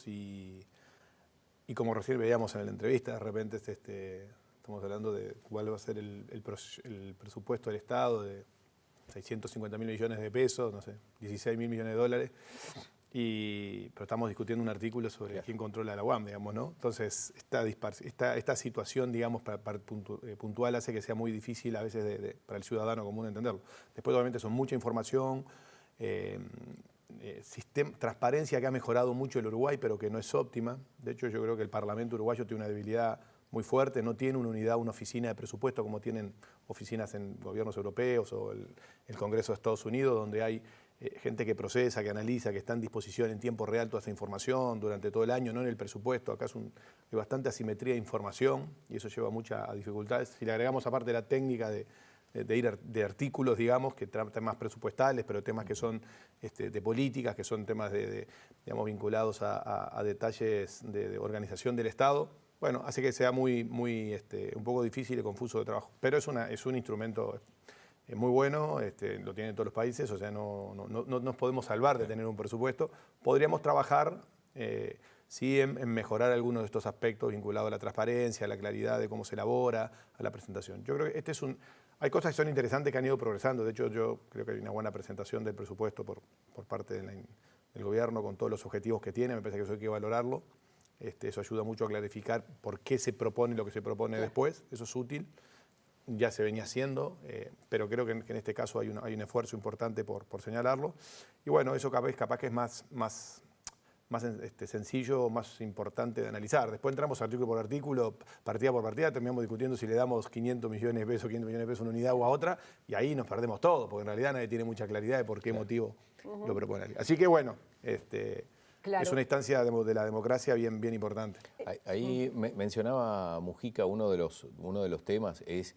Y como recién veíamos en la entrevista, de repente estamos hablando de cuál va a ser el presupuesto del Estado de 650.000 millones de pesos, no sé, 16.000 millones de dólares. Pero estamos discutiendo un artículo sobre quién controla la UAM, digamos, ¿no? Entonces, esta situación, digamos, puntual hace que sea muy difícil a veces para el ciudadano común entenderlo. Después, obviamente, son mucha información, transparencia que ha mejorado mucho el Uruguay, pero que no es óptima. De hecho, yo creo que el Parlamento uruguayo tiene una debilidad muy fuerte, no tiene una oficina de presupuesto como tienen oficinas en gobiernos europeos o el Congreso de Estados Unidos, donde hay gente que procesa, que analiza, que está en disposición en tiempo real toda esa información durante todo el año, no en el presupuesto. Acá hay bastante asimetría de información y eso lleva muchas dificultades. Si le agregamos aparte la técnica de artículos, digamos, que tratan temas presupuestales, pero temas que son de políticas, que son temas digamos, vinculados a detalles de organización del Estado, bueno, hace que sea un poco difícil y confuso de trabajo. Pero es un instrumento muy bueno, lo tienen todos los países, o sea, no nos podemos salvar de tener un presupuesto. Podríamos trabajar, sí, en mejorar algunos de estos aspectos vinculados a la transparencia, a la claridad de cómo se elabora, a la presentación. Yo creo que hay cosas que son interesantes que han ido progresando. De hecho, yo creo que hay una buena presentación del presupuesto por parte del gobierno con todos los objetivos que tiene. Me parece que eso hay que valorarlo. Eso ayuda mucho a clarificar por qué se propone lo que se propone después. Eso es útil. Ya se venía haciendo, pero creo que en este caso hay un esfuerzo importante por señalarlo. Y bueno, eso capaz que es más sencillo, más importante de analizar. Después entramos artículo por artículo, partida por partida, terminamos discutiendo si le damos 500 millones de pesos, 500 millones de pesos a una unidad o a otra, y ahí nos perdemos todo, porque en realidad nadie tiene mucha claridad de por qué motivo lo propone alguien. Así que bueno, claro, es una instancia de la democracia bien importante. Ahí mencionaba Mujica, uno de los temas es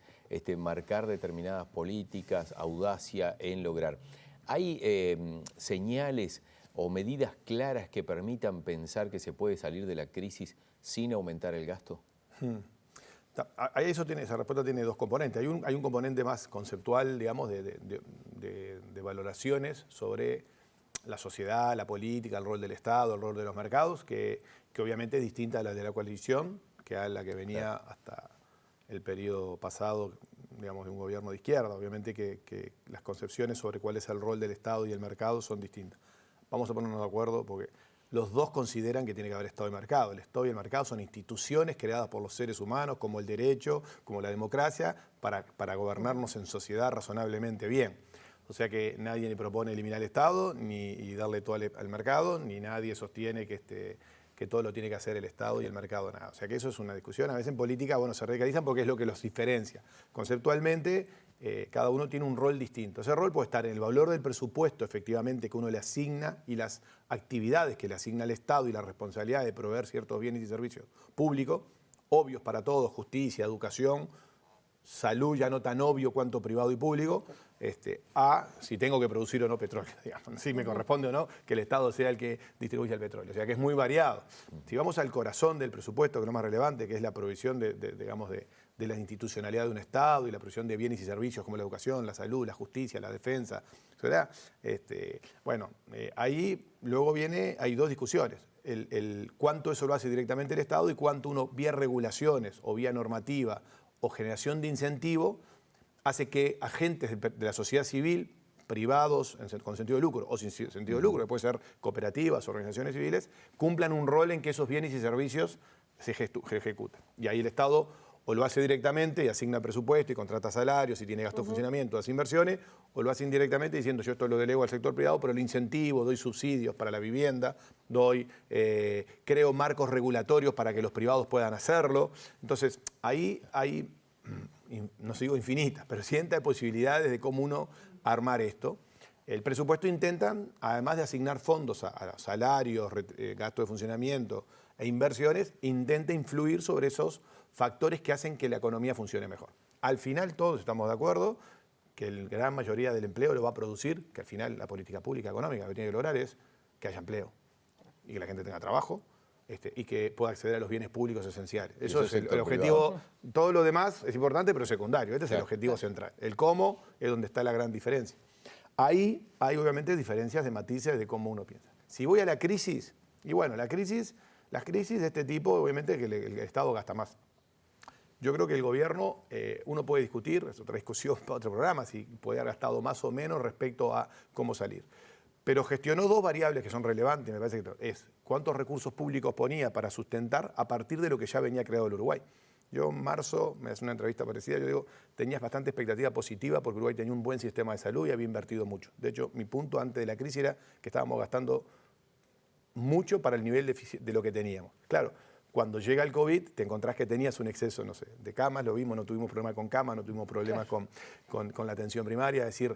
marcar determinadas políticas, audacia en lograr. ¿Hay señales o medidas claras que permitan pensar que se puede salir de la crisis sin aumentar el gasto? Esa respuesta tiene dos componentes. Hay un componente más conceptual, digamos, de valoraciones sobre la sociedad, la política, el rol del Estado, el rol de los mercados, que obviamente es distinta a la de la coalición, que a la que venía hasta el periodo pasado, digamos, de un gobierno de izquierda. Obviamente que las concepciones sobre cuál es el rol del Estado y el mercado son distintas. Vamos a ponernos de acuerdo porque los dos consideran que tiene que haber Estado y mercado. El Estado y el mercado son instituciones creadas por los seres humanos, como el derecho, como la democracia, para gobernarnos en sociedad razonablemente bien. O sea que nadie ni propone eliminar el Estado, ni darle todo al mercado, ni nadie sostiene que todo lo tiene que hacer el Estado y el mercado nada. O sea que eso es una discusión. A veces en política, bueno, se radicalizan porque es lo que los diferencia. Conceptualmente, cada uno tiene un rol distinto. Ese rol puede estar en el valor del presupuesto, efectivamente, que uno le asigna y las actividades que le asigna el Estado y la responsabilidad de proveer ciertos bienes y servicios públicos, obvios para todos, justicia, educación, salud, ya no tan obvio cuanto privado y público, a si tengo que producir o no petróleo, digamos, si me corresponde o no que el Estado sea el que distribuya el petróleo. O sea que es muy variado. Si vamos al corazón del presupuesto, que es lo más relevante, que es la provisión de la institucionalidad de un Estado y la provisión de bienes y servicios como la educación, la salud, la justicia, la defensa, ¿verdad? Ahí luego hay dos discusiones. El cuánto eso lo hace directamente el Estado y cuánto uno, vía regulaciones o vía normativa o generación de incentivo, hace que agentes de la sociedad civil, privados con sentido de lucro o sin sentido de lucro, que puede ser cooperativas, organizaciones civiles, cumplan un rol en que esos bienes y servicios se ejecuten. Y ahí el Estado o lo hace directamente y asigna presupuesto y contrata salarios y tiene gasto de funcionamiento, hace inversiones, o lo hace indirectamente diciendo yo esto lo delego al sector privado, pero lo incentivo, doy subsidios para la vivienda, creo marcos regulatorios para que los privados puedan hacerlo. Entonces, ahí hay, no digo infinitas, pero cientos de posibilidades de cómo uno armar esto. El presupuesto intenta, además de asignar fondos a salarios, gasto de funcionamiento e inversiones, intenta influir sobre esos factores que hacen que la economía funcione mejor. Al final todos estamos de acuerdo que la gran mayoría del empleo lo va a producir, que al final la política pública económica lo que tiene que lograr es que haya empleo y que la gente tenga trabajo y que pueda acceder a los bienes públicos esenciales. Eso es el objetivo. Todo lo demás es importante, pero secundario. Este es el objetivo central. El cómo es donde está la gran diferencia. Ahí hay obviamente diferencias de matices de cómo uno piensa. Si voy a la crisis, Y bueno, las crisis de este tipo, obviamente que el Estado gasta más. Yo creo que el gobierno, uno puede discutir, es otra discusión para otro programa, si puede haber gastado más o menos respecto a cómo salir. Pero gestionó dos variables que son relevantes, me parece que es cuántos recursos públicos ponía para sustentar a partir de lo que ya venía creado el Uruguay. Yo en marzo, me hace una entrevista parecida, yo digo, tenías bastante expectativa positiva porque Uruguay tenía un buen sistema de salud y había invertido mucho. De hecho, mi punto antes de la crisis era que estábamos gastando mucho para el nivel de lo que teníamos. Claro, cuando llega el COVID, te encontrás que tenías un exceso, no sé, de camas, lo vimos, no tuvimos problemas con camas, no tuvimos problemas con la atención primaria, es decir,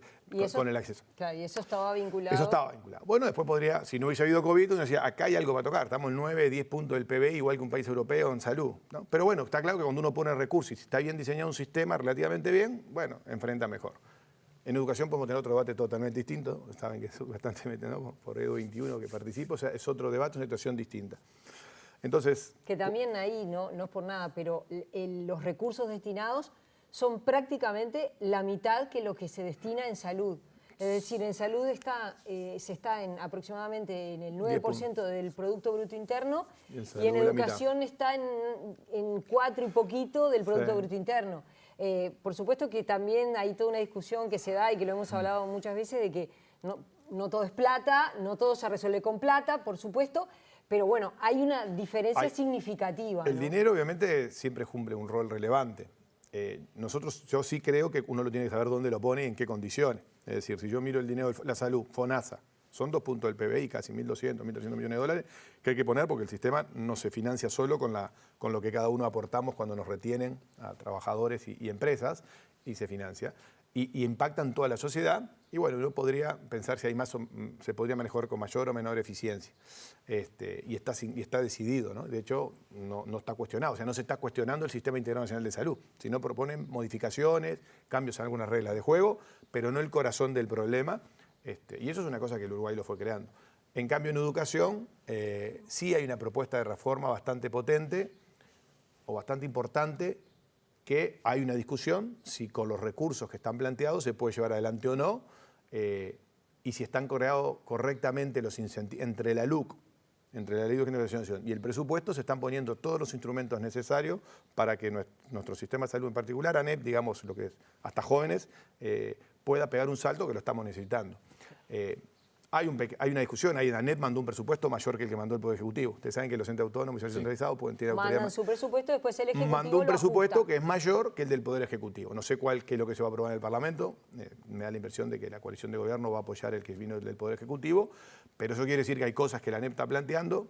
con el acceso. Claro, y eso estaba vinculado. Eso estaba vinculado. Bueno, después podría, si no hubiese habido COVID, uno decía, acá hay algo para tocar, estamos en 9, 10 puntos del PBI, igual que un país europeo en salud, ¿no? Pero bueno, está claro que cuando uno pone recursos y si está bien diseñado un sistema relativamente bien, bueno, enfrenta mejor. En educación podemos tener otro debate totalmente distinto, saben que es bastante, ¿no? Por Edu 21 que participo, o sea, es otro debate, una situación distinta. Entonces, que también ahí, no es por nada, pero los recursos destinados son prácticamente la mitad que lo que se destina en salud. Es decir, en salud se está aproximadamente en el 9% del Producto Bruto Interno y en educación está en 4 y poquito del Producto Bruto Interno. Por supuesto que también hay toda una discusión que se da y que lo hemos hablado muchas veces de que no todo es plata, no todo se resuelve con plata, por supuesto, pero bueno, hay una diferencia significativa. El dinero obviamente siempre cumple un rol relevante. Yo sí creo que uno lo tiene que saber dónde lo pone y en qué condiciones. Es decir, si yo miro el dinero de la salud, FONASA, son 2 puntos del PBI, casi 1.200, 1.300 millones de dólares, que hay que poner porque el sistema no se financia solo con lo que cada uno aportamos cuando nos retienen a trabajadores y empresas, y se financia. Y impactan toda la sociedad, y bueno, uno podría pensar si hay más se podría manejar con mayor o menor eficiencia. Y está decidido, ¿no? De hecho, no está cuestionado, o sea, no se está cuestionando el Sistema Integrado Nacional de Salud, sino proponen modificaciones, cambios en algunas reglas de juego, pero no el corazón del problema, y eso es una cosa que el Uruguay lo fue creando. En cambio, en educación, sí hay una propuesta de reforma bastante potente o bastante importante, que hay una discusión si con los recursos que están planteados se puede llevar adelante o no, y si están creados correctamente los incentivos entre la LUC, entre la Ley de Generación y el presupuesto, se están poniendo todos los instrumentos necesarios para que nuestro sistema de salud en particular, ANEP, digamos lo que es hasta jóvenes, pueda pegar un salto que lo estamos necesitando. Hay una discusión, ahí ANEP mandó un presupuesto mayor que el que mandó el Poder Ejecutivo. Ustedes saben que los entes autónomos y centralizados pueden tirar autoridad. Mandan su presupuesto, después el Ejecutivo mandó un presupuesto lo ajusta. que es mayor que el del Poder Ejecutivo. No sé qué es lo que se va a aprobar en el Parlamento. Me da la impresión de que la coalición de gobierno va a apoyar el que vino del Poder Ejecutivo, pero eso quiere decir que hay cosas que la ANEP está planteando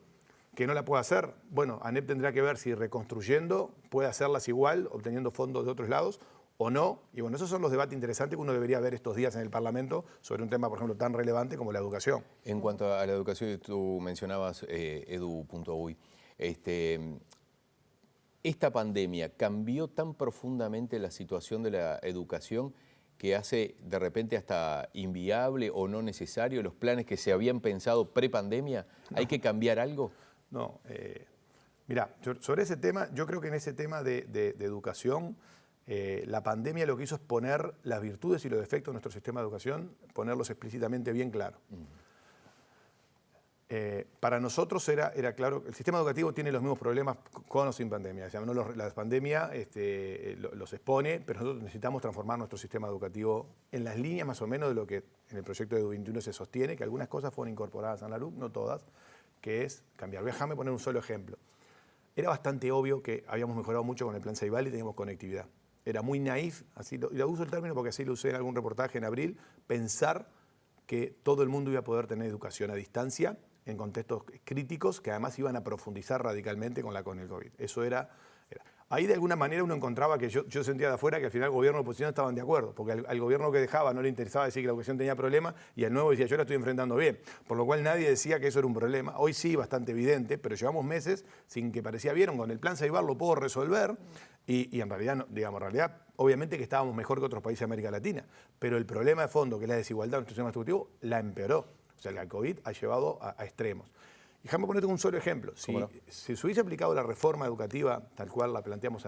que no la puede hacer. Bueno, ANEP tendrá que ver si reconstruyendo puede hacerlas igual, obteniendo fondos de otros lados, o no. Y bueno, esos son los debates interesantes que uno debería ver estos días en el Parlamento sobre un tema, por ejemplo, tan relevante como la educación. En cuanto a la educación, tú mencionabas edu.uy. Esta pandemia cambió tan profundamente la situación de la educación que hace de repente hasta inviable o no necesario los planes que se habían pensado pre-pandemia. ¿Hay que cambiar algo? No. Mira, sobre ese tema, yo creo que en ese tema de educación, la pandemia lo que hizo es poner las virtudes y los defectos de nuestro sistema de educación, ponerlos explícitamente bien claros. Para nosotros era claro, el sistema educativo tiene los mismos problemas con o sin pandemia. O sea, la pandemia los expone, pero nosotros necesitamos transformar nuestro sistema educativo en las líneas más o menos de lo que en el proyecto de Edu 21 se sostiene, que algunas cosas fueron incorporadas a la LUC, no todas, que es cambiar. Déjame poner un solo ejemplo. Era bastante obvio que habíamos mejorado mucho con el Plan Ceibal y teníamos conectividad. Era muy naif, y lo uso el término porque así lo usé en algún reportaje en abril, pensar que todo el mundo iba a poder tener educación a distancia en contextos críticos que además iban a profundizar radicalmente con el COVID. Eso era. Ahí de alguna manera uno encontraba que yo sentía de afuera que al final el gobierno y la oposición estaban de acuerdo, porque al gobierno que dejaba no le interesaba decir que la oposición tenía problemas y al nuevo decía yo la estoy enfrentando bien, por lo cual nadie decía que eso era un problema. Hoy sí, bastante evidente, pero llevamos meses sin que parecía, vieron, con el Plan Ceibal lo puedo resolver y en realidad, obviamente que estábamos mejor que otros países de América Latina, pero el problema de fondo, que es la desigualdad en nuestro sistema educativo, la empeoró. O sea, el COVID ha llevado a extremos. Y déjame ponerte un solo ejemplo. Si se hubiese aplicado la reforma educativa tal cual la planteamos,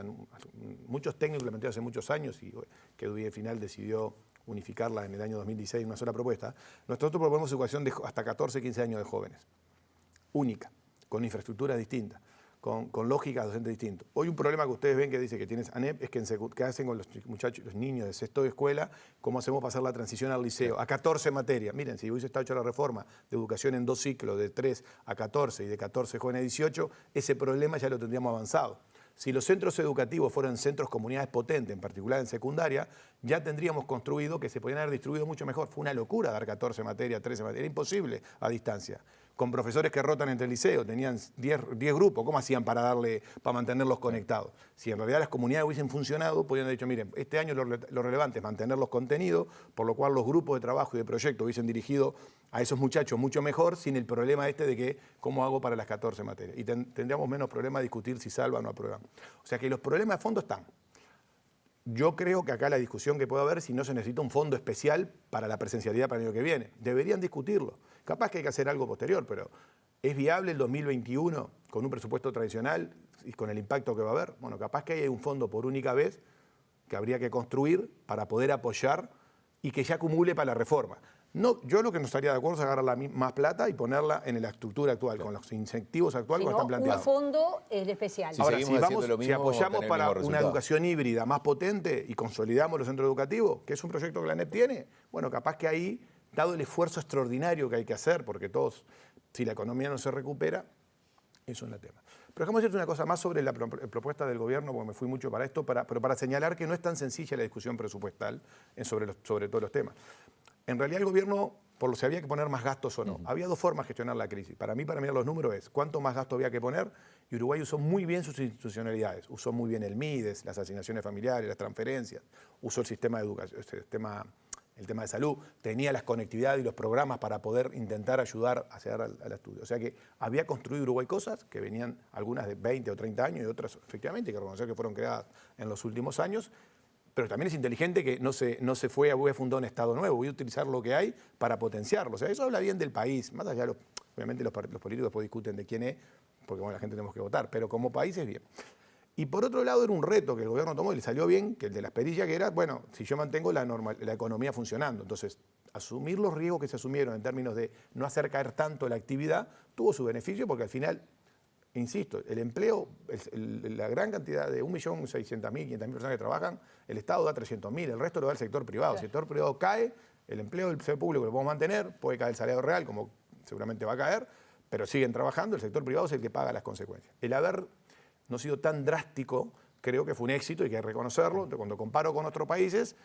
muchos técnicos la plantearon hace muchos años y que al final decidió unificarla en el año 2016 en una sola propuesta, nosotros proponemos educación de hasta 14, 15 años de jóvenes. Única. con infraestructuras distintas, con lógicas docentes distintas. Hoy un problema que ustedes ven que dice que tienes ANEP es que ¿qué hacen con los muchachos, los niños de sexto de escuela? ¿Cómo hacemos para hacer la transición al liceo? A 14 materias. Miren, si hubiese estado hecha la reforma de educación en 2 ciclos, de 3 a 14 y de 14 jóvenes a 18, ese problema ya lo tendríamos avanzado. Si los centros educativos fueran centros comunidades potentes, en particular en secundaria, ya tendríamos construido que se podían haber distribuido mucho mejor. Fue una locura dar 14 materias, 13 materias, era imposible a distancia. Con profesores que rotan entre el liceo, tenían 10 grupos, ¿cómo hacían para mantenerlos conectados? Si en realidad las comunidades hubiesen funcionado, podrían haber dicho, miren, este año lo relevante es mantener los contenidos, por lo cual los grupos de trabajo y de proyecto hubiesen dirigido a esos muchachos mucho mejor, sin el problema de que cómo hago para las 14 materias. Y tendríamos menos problema de discutir si salvan o aprueban. O sea que los problemas de fondo están. Yo creo que acá la discusión que puede haber si no se necesita un fondo especial para la presencialidad para el año que viene. Deberían discutirlo. Capaz que hay que hacer algo posterior, pero ¿es viable el 2021 con un presupuesto tradicional y con el impacto que va a haber? Bueno, capaz que hay un fondo por única vez que habría que construir para poder apoyar y que ya acumule para la reforma. No, yo lo que no estaría de acuerdo es agarrar más plata y ponerla en la estructura actual, con los incentivos actuales que están planteados. Un fondo especial. Si Ahora, seguimos haciendo lo mismo, si apoyamos vamos a tener para el mismo una resultado. educación híbrida más potente y consolidamos los centros educativos, que es un proyecto que la ANEP tiene, bueno, capaz que ahí, dado el esfuerzo extraordinario que hay que hacer, porque todos, si la economía no se recupera, eso es el tema. Pero déjame decirte una cosa más sobre la propuesta del gobierno, porque me fui mucho para esto, pero para señalar que no es tan sencilla la discusión presupuestal sobre todos los temas. En realidad el gobierno, por lo si había que poner más gastos o no, había 2 formas de gestionar la crisis. Para mirar los números es cuánto más gasto había que poner, y Uruguay usó muy bien sus institucionalidades. Usó muy bien el MIDES, las asignaciones familiares, las transferencias, usó el sistema de educación, el tema de salud, tenía las conectividades y los programas para poder intentar ayudar a llegar al estudio. O sea que había construido Uruguay cosas que venían algunas de 20 o 30 años y otras efectivamente hay que reconocer que fueron creadas en los últimos años. Pero también es inteligente que no se fue a fundar un Estado nuevo, voy a utilizar lo que hay para potenciarlo. O sea, eso habla bien del país, más allá, obviamente los políticos después discuten de quién es, porque bueno, la gente tenemos que votar, pero como país es bien. Y por otro lado era un reto que el gobierno tomó y le salió bien, que el de las perillas, que era, bueno, si yo mantengo la economía funcionando, entonces asumir los riesgos que se asumieron en términos de no hacer caer tanto la actividad, tuvo su beneficio porque al final, insisto, el empleo, la gran cantidad de 1.600.000, 500.000 personas que trabajan, el Estado da 300.000, el resto lo da el sector privado. Si el sector privado cae, el empleo del sector público lo podemos mantener, puede caer el salario real, como seguramente va a caer, pero siguen trabajando, el sector privado es el que paga las consecuencias. El haber no sido tan drástico, creo que fue un éxito y hay que reconocerlo. Cuando comparo con otros países,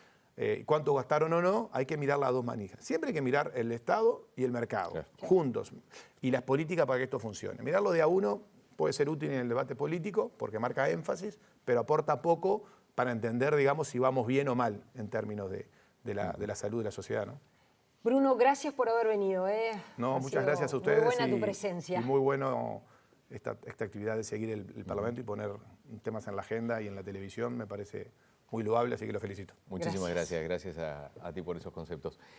cuánto gastaron o no, hay que mirar las 2 manijas. Siempre hay que mirar el Estado y el mercado, juntos, y las políticas para que esto funcione. Mirarlo de a uno puede ser útil en el debate político porque marca énfasis, pero aporta poco para entender, digamos, si vamos bien o mal en términos de la salud de la sociedad, ¿no? Bruno, gracias por haber venido. No, muchas gracias a ustedes. Muy buena tu presencia. Y muy bueno esta actividad de seguir el Parlamento y poner temas en la agenda y en la televisión, me parece muy loable, así que lo felicito. Muchísimas gracias a ti por esos conceptos.